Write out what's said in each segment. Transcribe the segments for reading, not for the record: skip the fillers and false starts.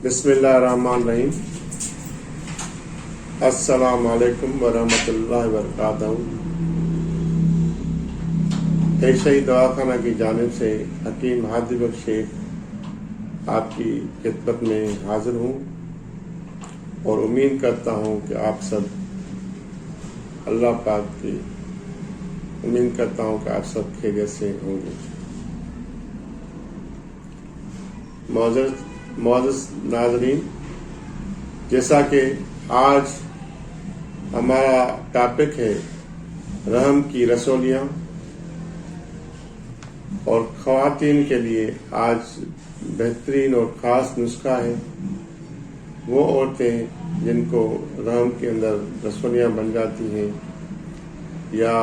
بسم اللہ الرحمن الرحیم۔ السلام علیکم ورحمۃ اللہ وبرکاتہ۔ ایشائی دواخانہ کی جانب سے حکیم ہادی بخش شیخ آپ کی خدمت میں حاضر ہوں اور امید کرتا ہوں کہ آپ سب اللہ پاک کی خیریت سے ہوں گے۔ معزز ناظرین، جیسا کہ آج ہمارا ٹاپک ہے رحم کی رسولیاں، اور خواتین کے لیے آج بہترین اور خاص نسخہ ہے۔ وہ عورتیں جن کو رحم کے اندر رسولیاں بن جاتی ہیں یا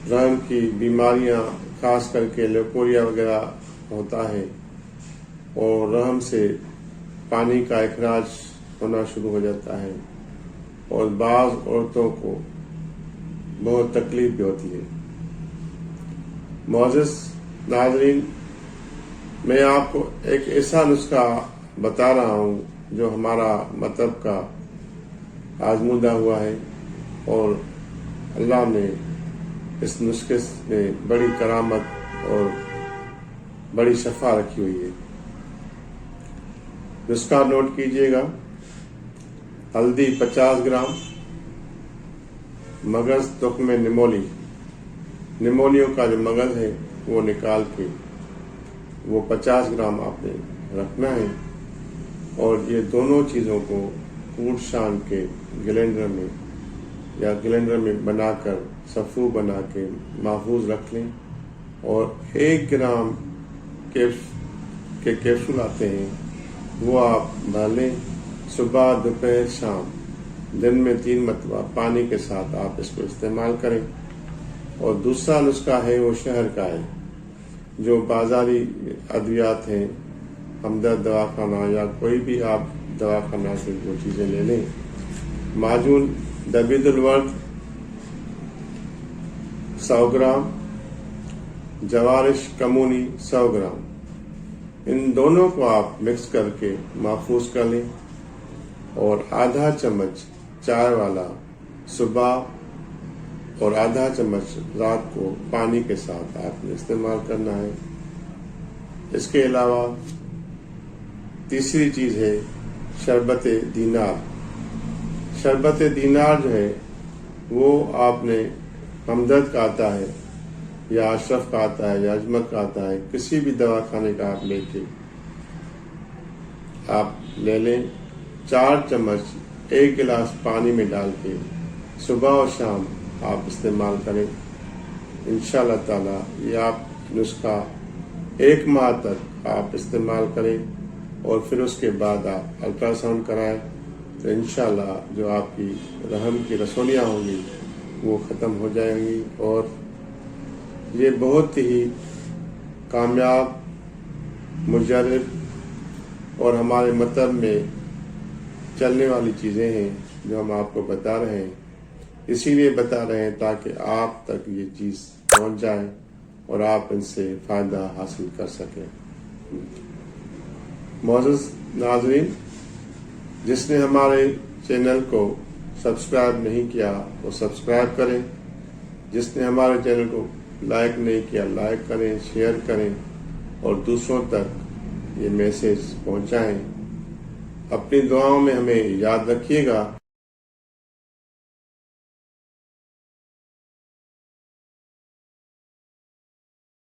رحم کی بیماریاں خاص کر کے لیکوریا وغیرہ ہوتا ہے اور رحم سے پانی کا اخراج ہونا شروع ہو جاتا ہے، اور بعض عورتوں کو بہت تکلیف بھی ہوتی ہے۔ معزز ناظرین، میں آپ کو ایک ایسا نسخہ بتا رہا ہوں جو ہمارا مطلب کا آزمودہ ہوا ہے، اور اللہ نے اس نسخے میں بڑی کرامت اور بڑی شفا رکھی ہوئی ہے۔ نسخہ نوٹ کیجئے گا۔ ہلدی 50 گرام، مغز تخم نمولیوں کا جو مغز ہے وہ نکال کے وہ 50 گرام آپ نے رکھنا ہے، اور یہ دونوں چیزوں کو کوٹ شان کے گلینڈر میں بنا کر صفو بنا کے محفوظ رکھ لیں، اور 1 گرام کے کیپسول آتے ہیں وہ آپ بھر لیں۔ صبح، دوپہر، شام، دن میں 3 مرتبہ پانی کے ساتھ آپ اس کو استعمال کریں۔ اور دوسرا نسخہ ہے وہ شہر کا ہے، جو بازاری ادویات ہیں، ہمدرد دواخانہ یا کوئی بھی آپ دواخانہ سے وہ چیزیں لے لیں۔ معجون دبید الورد 100 گرام، جوارش کمونی 100 گرام، ان دونوں کو آپ مکس کر کے محفوظ کر لیں، اور آدھا چمچ چائے والا صبح اور آدھا چمچ رات کو پانی کے ساتھ آپ نے استعمال کرنا ہے۔ اس کے علاوہ تیسری چیز ہے شربت دینار۔ شربت دینار جو ہے وہ آپ نے ہمدرد کا آتا ہے یا اشرف کا آتا ہے یا اجمل کا آتا ہے، کسی بھی دواخانے کا آپ لے کے آپ لے لیں۔ 4 چمچ 1 گلاس پانی میں ڈال کے صبح اور شام آپ استعمال کریں۔ انشاءاللہ تعالی یہ آپ نسخہ 1 ماہ تک آپ استعمال کریں، اور پھر اس کے بعد آپ الٹرا ساؤنڈ کرائیں تو انشاءاللہ جو آپ کی رحم کی رسولیاں ہوں گی وہ ختم ہو جائیں گی، اور یہ بہت ہی کامیاب، مجرب اور ہمارے مطلب میں چلنے والی چیزیں ہیں جو ہم آپ کو بتا رہے ہیں۔ اسی لیے بتا رہے ہیں تاکہ آپ تک یہ چیز پہنچ جائے اور آپ ان سے فائدہ حاصل کر سکیں۔ معزز ناظرین، جس نے ہمارے چینل کو سبسکرائب نہیں کیا وہ سبسکرائب کریں، جس نے ہمارے چینل کو لائک نہیں کیا لائک کریں، شیئر کریں، اور دوسروں تک یہ میسج پہنچائیں۔ اپنی دعاؤں میں ہمیں یاد رکھیے گا۔